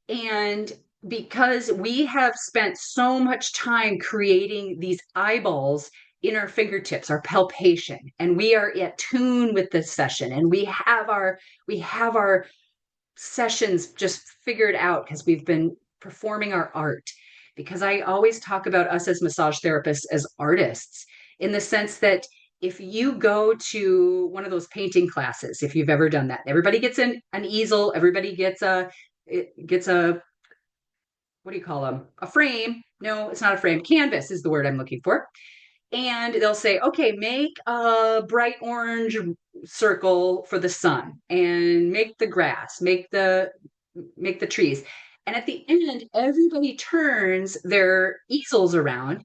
And because we have spent so much time creating these eyeballs in our fingertips, our palpation, and we are at tune with this session, and we have our sessions just figured out because we've been performing our art. Because I always talk about us as massage therapists as artists, in the sense that if you go to one of those painting classes, if you've ever done that, everybody gets an easel, everybody gets a what do you call them? A frame. No, it's not a frame. Canvas is the word I'm looking for. And they'll say, okay, make a bright orange circle for the sun, and make the grass, make the trees. And at the end, everybody turns their easels around,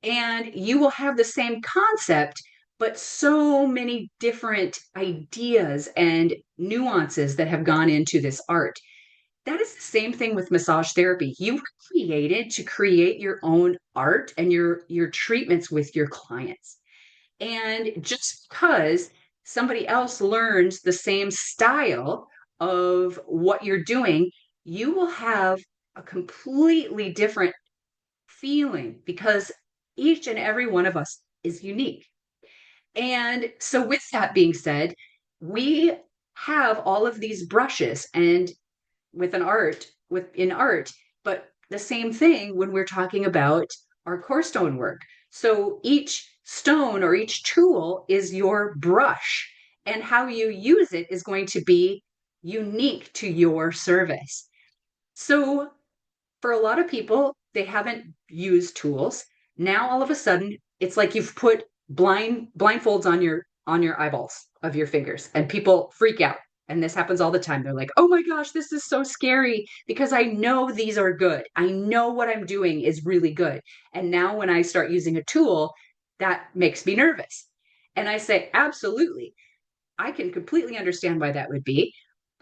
and you will have the same concept, but so many different ideas and nuances that have gone into this art. That is the same thing with massage therapy. You were created to create your own art and your treatments with your clients. And just because somebody else learns the same style of what you're doing, you will have a completely different feeling, because each and every one of us is unique. And so, with that being said, we have all of these brushes and within art, but the same thing when we're talking about our core stone work. So each stone or each tool is your brush, and how you use it is going to be unique to your service. So for a lot of people, they haven't used tools. Now all of a sudden, it's like you've put blindfolds on your eyeballs of your fingers, and people freak out. And this happens all the time. They're like, "Oh my gosh, this is so scary because I know these are good. I know what I'm doing is really good. And now when I start using a tool, that makes me nervous." And I say, "Absolutely. I can completely understand why that would be.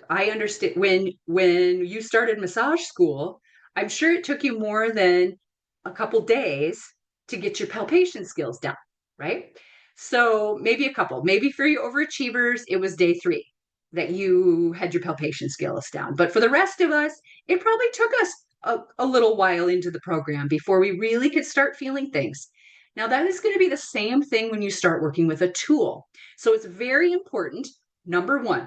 I understand when you started massage school, I'm sure it took you more than a couple days to get your palpation skills down, right? So maybe a couple. Maybe for you overachievers, it was day 3 that you had your palpation skills down. But for the rest of us, it probably took us a little while into the program before we really could start feeling things. Now, that is going to be the same thing when you start working with a tool. So it's very important. Number one,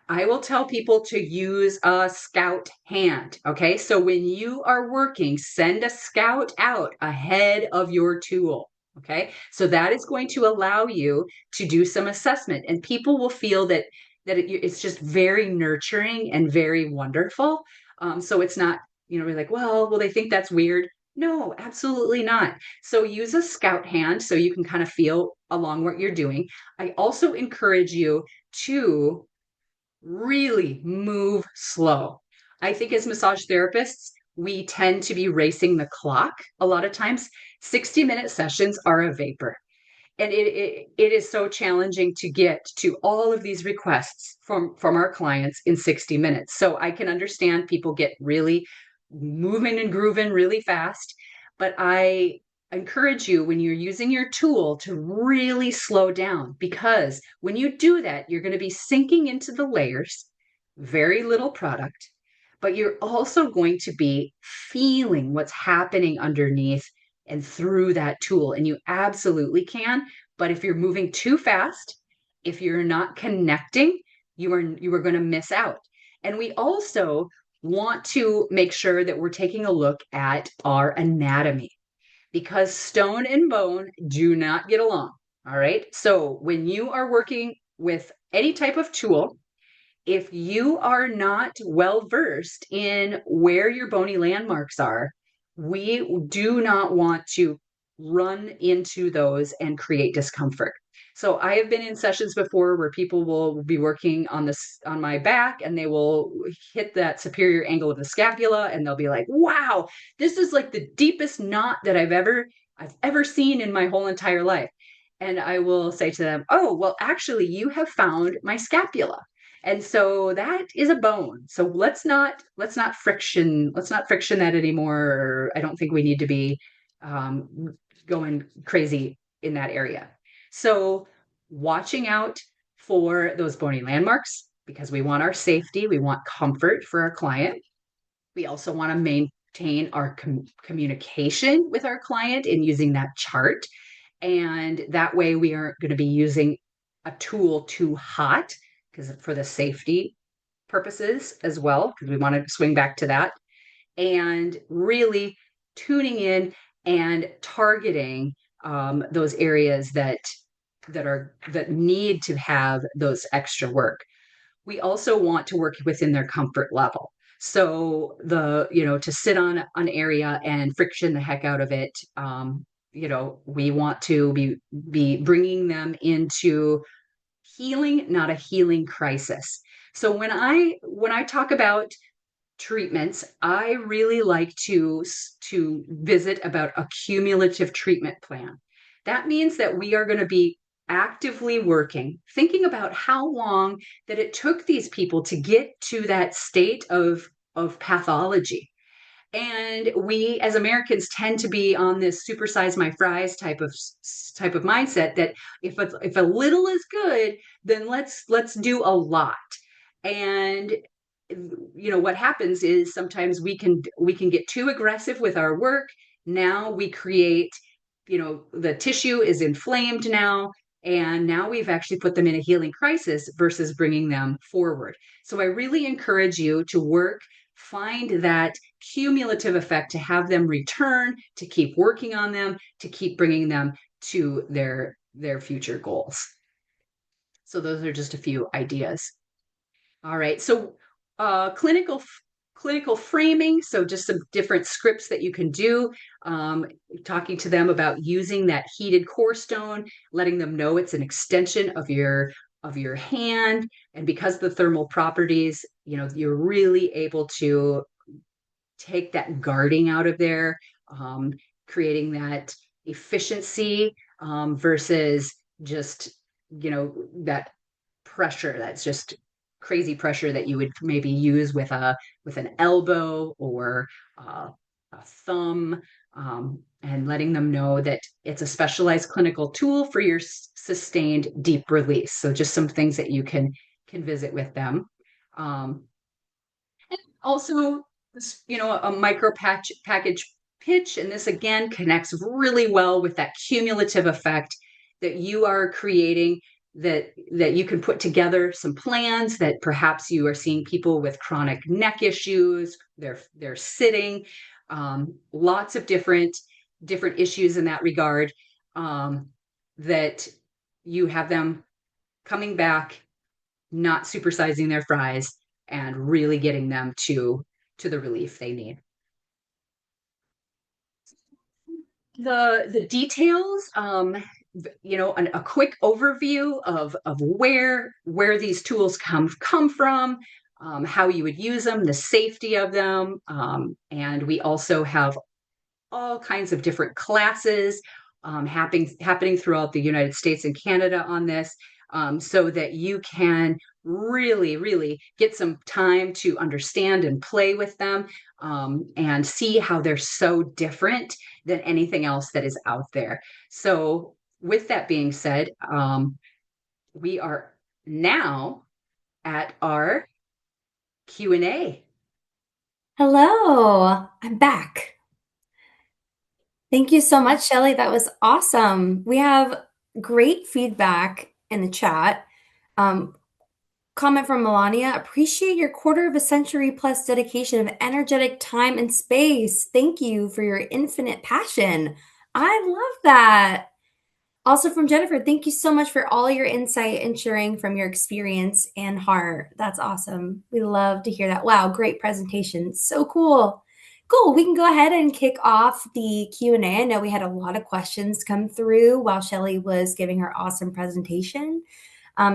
I will tell people to use a scout hand. Okay. So when you are working, send a scout out ahead of your tool. Okay. So that is going to allow you to do some assessment, and people will feel that it's just very nurturing and very wonderful. So it's not, we're like, well, will they think that's weird? No, absolutely not. So use a scout hand so you can kind of feel along what you're doing. I also encourage you to really move slow. I think as massage therapists, we tend to be racing the clock a lot of times. 60-minute sessions are a vapor. And it is so challenging to get to all of these requests from our clients in 60 minutes. So I can understand people get really moving and grooving really fast, but I encourage you when you're using your tool to really slow down, because when you do that, you're going to be sinking into the layers, very little product, but you're also going to be feeling what's happening underneath and through that tool. And you absolutely can. But if you're moving too fast, if you're not connecting, you are going to miss out. And we also want to make sure that we're taking a look at our anatomy, because stone and bone do not get along. All right. So when you are working with any type of tool, if you are not well versed in where your bony landmarks are, we do not want to run into those and create discomfort. So I have been in sessions before where people will be working on this on my back, and they will hit that superior angle of the scapula, and they'll be like, "Wow, this is like the deepest knot that I've ever seen in my whole entire life." And I will say to them, "Oh, well, actually, you have found my scapula." And so that is a bone. So let's not friction that anymore. I don't think we need to be going crazy in that area. So watching out for those bony landmarks, because we want our safety, we want comfort for our client. We also want to maintain our communication with our client in using that chart. And that way we aren't going to be using a tool too hot, because for the safety purposes as well, because we want to swing back to that, and really tuning in and targeting those areas that need to have those extra work. We also want to work within their comfort level. So to sit on an area and friction the heck out of it, we want to be bringing them into healing, not a healing crisis. So when I talk about treatments, I really like to visit about a cumulative treatment plan. That means that we are going to be actively working, thinking about how long that it took these people to get to that state of pathology. And we as Americans tend to be on this supersize my fries type of mindset, that if a little is good, then let's do a lot. And what happens is sometimes we can get too aggressive with our work. Now we create, the tissue is inflamed now, and now we've actually put them in a healing crisis versus bringing them forward. So I really encourage you to find that cumulative effect, to have them return, to keep working on them, to keep bringing them to their future goals. So those are just a few ideas. All right. So clinical framing. So just some different scripts that you can do. Um, Talking to them about using that heated core stone, letting them know it's an extension of your hand, and because of the thermal properties, you're really able to take that guarding out of there, um, creating that efficiency versus just that pressure that's just crazy pressure that you would maybe use with an elbow or a thumb, and letting them know that it's a specialized clinical tool for your sustained deep release. So just some things that you can visit with them. Um, Also, a micro package pitch, and this again connects really well with that cumulative effect that you are creating, that you can put together some plans, that perhaps you are seeing people with chronic neck issues, they're sitting, lots of different issues in that regard, that you have them coming back, not supersizing their fries, and really getting them to the relief they need. The details, a quick overview of where these tools come from, how you would use them, the safety of them, and we also have all kinds of different classes happening throughout the United States and Canada on this, so that you can really, really get some time to understand and play with them, and see how they're so different than anything else that is out there. So, with that being said, we are now at our Q&A. Hello, I'm back. Thank you so much, Shelley. That was awesome. We have great feedback in the chat. Um, Comment from Melania. Appreciate your quarter of a century plus dedication of energetic time and space. Thank you for your infinite passion. I love that. Also from Jennifer, thank you so much for all your insight and sharing from your experience and heart. That's awesome. We love to hear that. Wow, great presentation. So cool. Cool. We can go ahead and kick off the Q&A. I know we had a lot of questions come through while Shelley was giving her awesome presentation.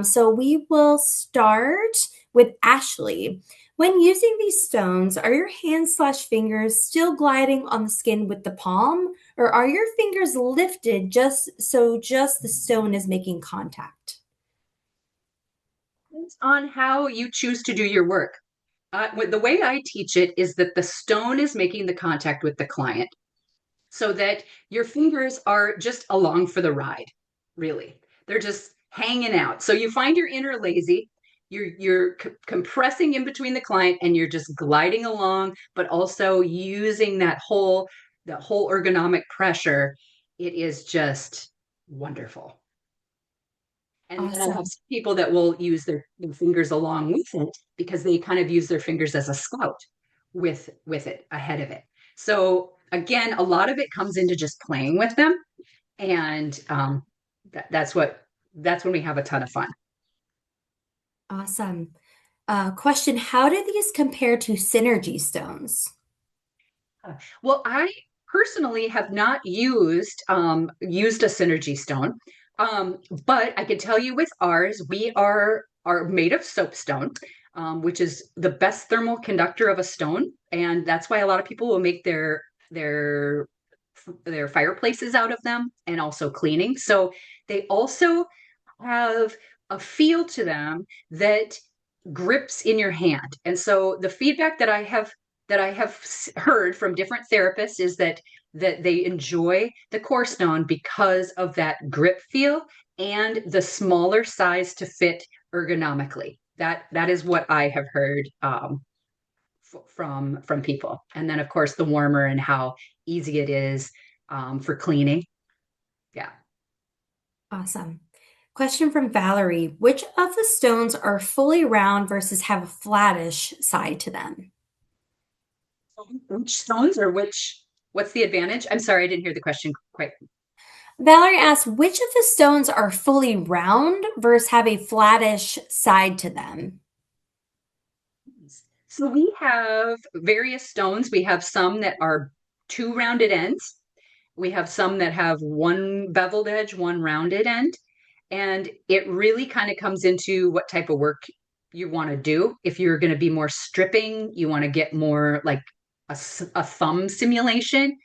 So we will start with Ashley. When using these stones, are your hands/fingers still gliding on the skin with the palm, or are your fingers lifted just the stone is making contact? Depends on how you choose to do your work. The way I teach it is that the stone is making the contact with the client, so that your fingers are just along for the ride, really. They're just hanging out. So you find your inner lazy, you're compressing in between the client and you're just gliding along, but also using that whole ergonomic pressure. It is just wonderful. And then I have Awesome. some people that will use their fingers along with it because they kind of use their fingers as a scout with it ahead of it. So again, a lot of it comes into just playing with them, and that's when we have a ton of fun. Awesome. Question: how do these compare to synergy stones? Well, I personally have not used a synergy stone, but I can tell you with ours, we are made of soapstone, which is the best thermal conductor of a stone, and that's why a lot of people will make their their fireplaces out of them, and also cleaning. So they also have a feel to them that grips in your hand. And so the feedback that I have heard from different therapists is that they enjoy the core stone because of that grip feel and the smaller size to fit ergonomically. That is what I have heard, from people. And then of course the warmer and how easy it is, for cleaning. Yeah. Awesome. Question from Valerie: which of the stones are fully round versus have a flattish side to them? Which stones or what's the advantage? I'm sorry, I didn't hear the question quite. Valerie asks, which of the stones are fully round versus have a flattish side to them? So we have various stones. We have some that are two rounded ends. We have some that have one beveled edge, one rounded end. And it really kind of comes into what type of work you want to do. If you're going to be more stripping, you want to get more like a thumb simulation.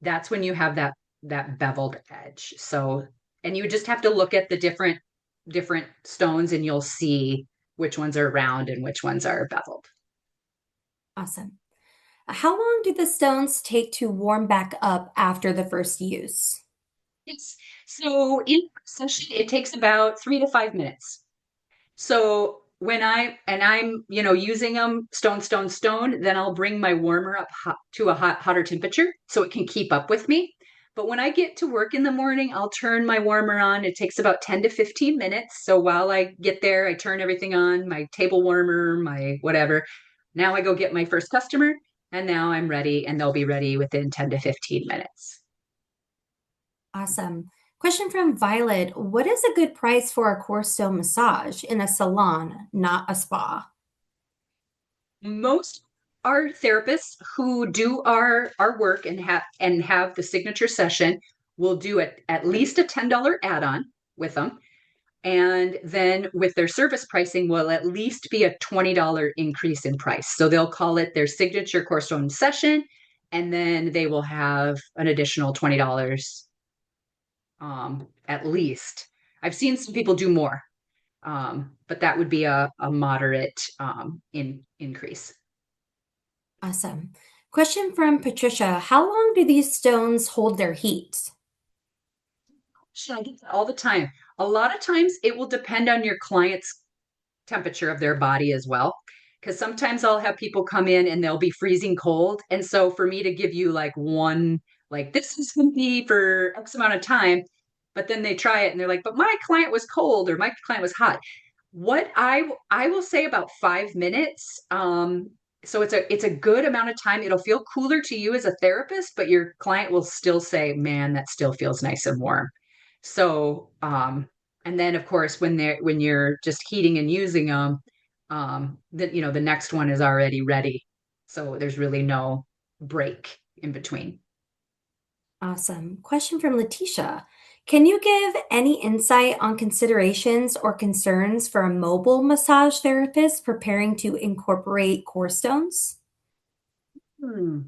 That's when you have that beveled edge. So, and you just have to look at the different stones and you'll see which ones are round and which ones are beveled. Awesome. How long do the stones take to warm back up after the first use? It's so in session, it takes about 3 to 5 minutes. So I'm using them stone, stone, stone, then I'll bring my warmer up to a hotter temperature so it can keep up with me. But when I get to work in the morning, I'll turn my warmer on. It takes about 10 to 15 minutes. So while I get there, I turn everything on, my table warmer, my whatever. Now I go get my first customer, and now I'm ready, and they'll be ready within 10 to 15 minutes. Awesome. Question from Violet: what is a good price for a core stone massage in a salon, not a spa? Most our therapists who do our work and have the signature session will do it at least a $10 add-on with them. And then with their service pricing will at least be a $20 increase in price. So they'll call it their signature cornerstone session, and then they will have an additional $20 at least. I've seen some people do more, but that would be a moderate increase. Awesome. Question from Patricia. How long do these stones hold their heat? I get that all the time. A lot of times it will depend on your client's temperature of their body as well. Because sometimes I'll have people come in and they'll be freezing cold. And so for me to give you like one, like this is going to be for X amount of time, but then they try it and they're like, but my client was cold or my client was hot. What I will say about 5 minutes. So it's a good amount of time. It'll feel cooler to you as a therapist, but your client will still say, "Man, that still feels nice and warm." So, and then of course when you're just heating and using them, the next one is already ready. So there's really no break in between. Awesome. Question from Letitia. Can you give any insight on considerations or concerns for a mobile massage therapist preparing to incorporate core stones? Hmm.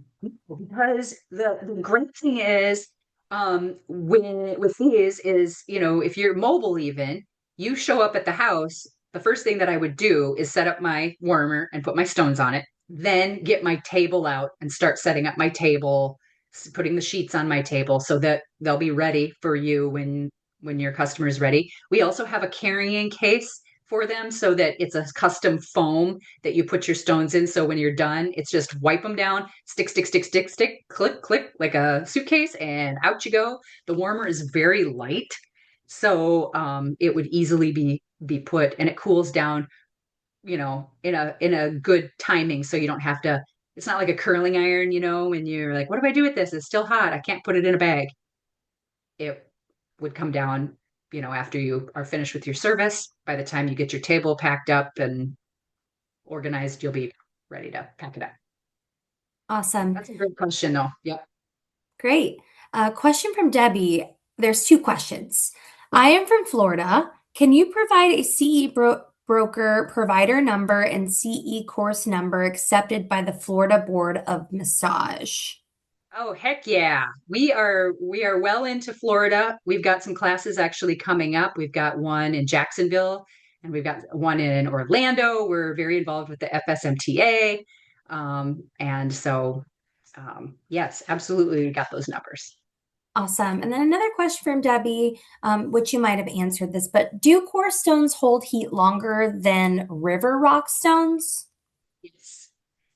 Because the great thing is, when with these is, if you're mobile even, you show up at the house, the first thing that I would do is set up my warmer and put my stones on it, then get my table out and start setting up my table, putting the sheets on my table so that they'll be ready for you when your customer is ready. We also have a carrying case for them so that it's a custom foam that you put your stones in. So when you're done, it's just wipe them down, stick, stick, stick, stick, stick, click, click, like a suitcase, and out you go. The warmer is very light, so it would easily be put, and it cools down, in a good timing, so you don't have to. It's not like a curling iron, when you're like, what do I do with this? It's still hot. I can't put it in a bag. It would come down, after you are finished with your service. By the time you get your table packed up and organized, you'll be ready to pack it up. Awesome. That's a great question, though. Yep. Great. Question from Debbie. There's two questions. I am from Florida. Can you provide a broker provider number and CE course number accepted by the Florida Board of Massage? Oh, heck yeah. We are well into Florida. We've got some classes actually coming up. We've got one in Jacksonville and we've got one in Orlando. We're very involved with the FSMTA. And so, yes, absolutely, we got those numbers. Awesome. And then another question from Debbie, which you might have answered this, but do core stones hold heat longer than river rock stones? Yes.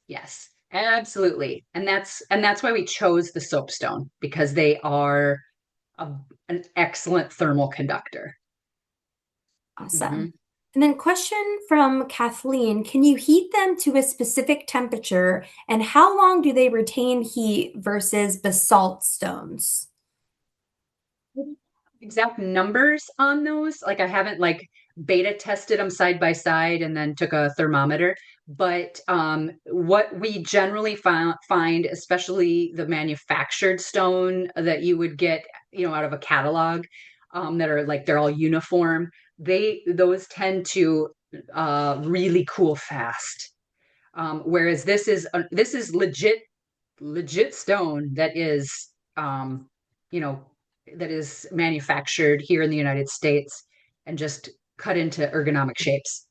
Yes, absolutely. And that's why we chose the soapstone because they are a, an excellent thermal conductor. Awesome. Hmm. And then question from Kathleen, can you heat them to a specific temperature and how long do they retain heat versus basalt stones? Exact numbers on those. Like I haven't like beta tested them side by side and then took a thermometer. But what we generally find, especially the manufactured stone that you would get, out of a catalog, that are like they're all uniform. Those tend to really cool fast. Whereas this is legit stone that is um you know that is manufactured here in the United States and just cut into ergonomic shapes.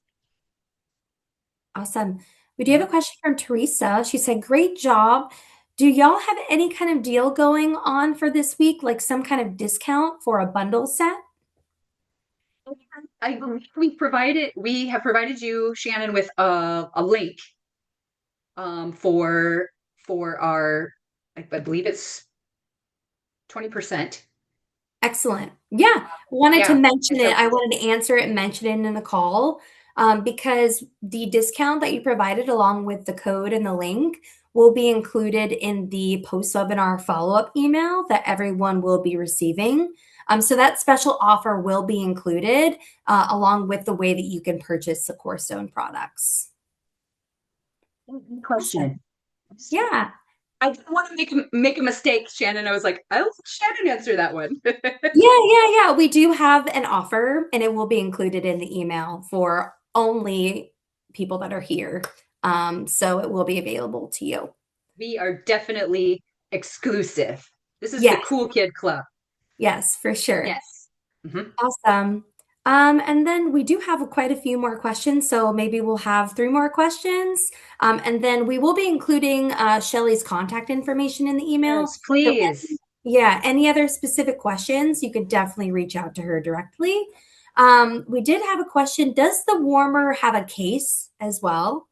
Awesome. We do have a Mhm. question from Teresa. She said, great job. Do y'all have any kind of deal going on for this week, like some kind of discount for a bundle set? I believe we have provided you, Shannon, with a link for our, I believe it's 20%. Excellent. Yeah, wanted to Yeah. mention And it. so I wanted to answer it and mention it in the call because the discount that you provided along with the code and the link will be included in the post-webinar follow-up email that everyone will be receiving. So that special offer will be included along with the way that you can purchase the Core Stone products. good Awesome. question. Yeah. I didn't want to make a mistake, Shannon. I was like, I'll let Shannon answer that one. Yeah. We do have an offer, and it will be included in the email for only people that are here. So it will be available to you. We are definitely exclusive. This is the Yes. cool kid club. Yes, for sure. Yes. Hmm. Awesome. And then we do have quite a few more questions, so maybe we'll have three more questions. And then we will be including Shelly's contact information in the email. Yes, So, please. yeah, any other specific questions, you could definitely reach out to her directly. We did have a question. Does the warmer have a case as well?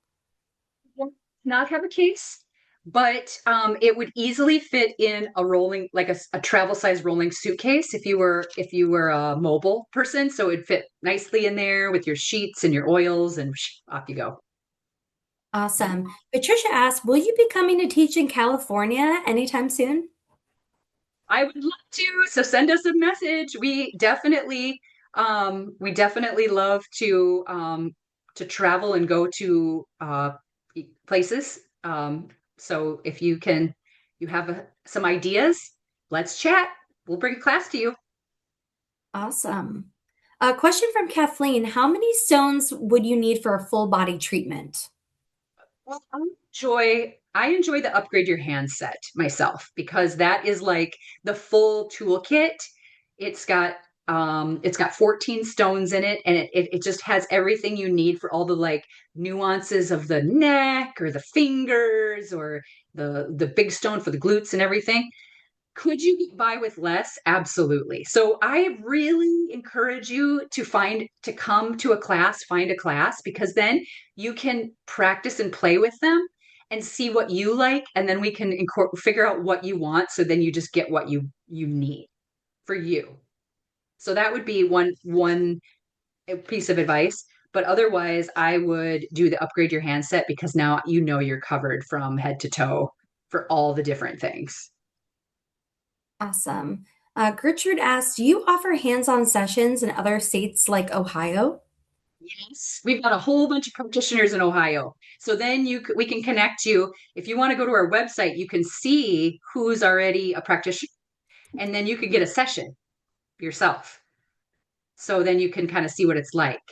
Not have a case, but it would easily fit in a rolling, like a travel size rolling suitcase if you were a mobile person. So it'd fit nicely in there with your sheets and your oils, and off you go. Awesome. Patricia asked, will you be coming to teach in California anytime soon? I would love to. So send us a message. We definitely love to travel and go to places. So if you have some ideas, let's chat. We'll bring a class to you. Awesome. A question from Kathleen. How many stones would you need for a full body treatment? Well, I enjoy the upgrade your hand set myself because that is like the full toolkit. It's got 14 stones in it, and it just has everything you need for all the like nuances of the neck or the fingers or the big stone for the glutes and everything. Could you get by with less? Absolutely. So I really encourage you to come to a class, find a class, because then you can practice and play with them and see what you like, and then we can figure out what you want. So then you just get what you need for you. So that would be one piece of advice. But otherwise, I would do the upgrade your handset because now you know you're covered from head to toe for all the different things. Awesome. Gertrude asked, do you offer hands-on sessions in other states like Ohio? Yes, we've got a whole bunch of practitioners in Ohio. So then we can connect you. If you want to go to our website, you can see who's already a practitioner, and then you could get a session yourself. So then you can kind of see what it's like.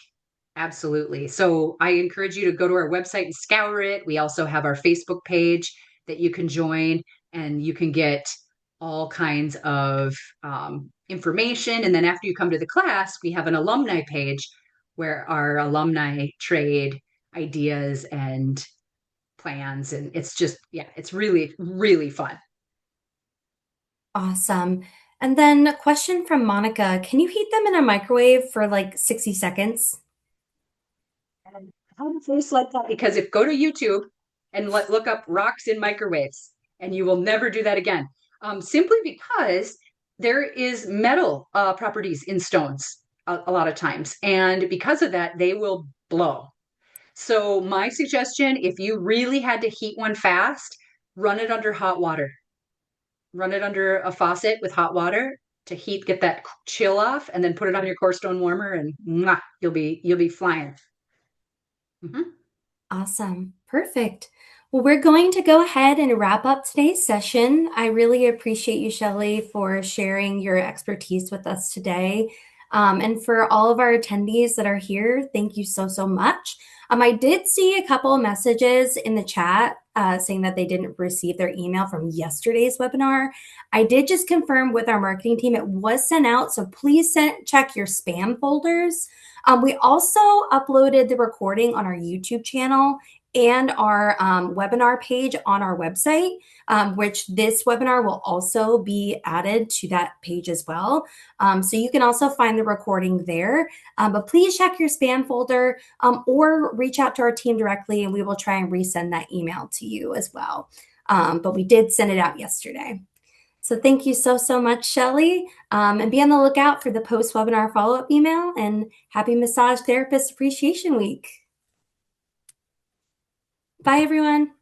Absolutely. So I encourage you to go to our website and scour it. We also have our Facebook page that you can join, and you can get all kinds of information. And then after you come to the class, we have an alumni page where our alumni trade ideas and plans. And it's just, yeah, it's really, really fun. Awesome. And then a question from Monica. Can you heat them in a microwave for like 60 seconds? And I would face like that because if go to YouTube and look up rocks in microwaves, and you will never do that again. Simply because there is metal properties in stones a lot of times, and because of that, they will blow. So my suggestion, if you really had to heat one fast, run it under hot water. Run it under a faucet with hot water to get that chill off, and then put it on your core stone warmer, and mwah, you'll be flying. Mhm. Awesome. Perfect. Well, we're going to go ahead and wrap up today's session. I really appreciate you, Shelley, for sharing your expertise with us today. And for all of our attendees that are here, thank you so, so much. I did see a couple of messages in the chat saying that they didn't receive their email from yesterday's webinar. I did just confirm with our marketing team it was sent out, so please check your spam folders. We also uploaded the recording on our YouTube channel and our webinar page on our website, which this webinar will also be added to that page as well. So you can also find the recording there. But please check your spam folder or reach out to our team directly, and we will try and resend that email to you as well. But we did send it out yesterday. So thank you so, so much, Shelley. And be on the lookout for the post-webinar follow-up email, and happy Massage Therapist Appreciation Week. Bye, everyone.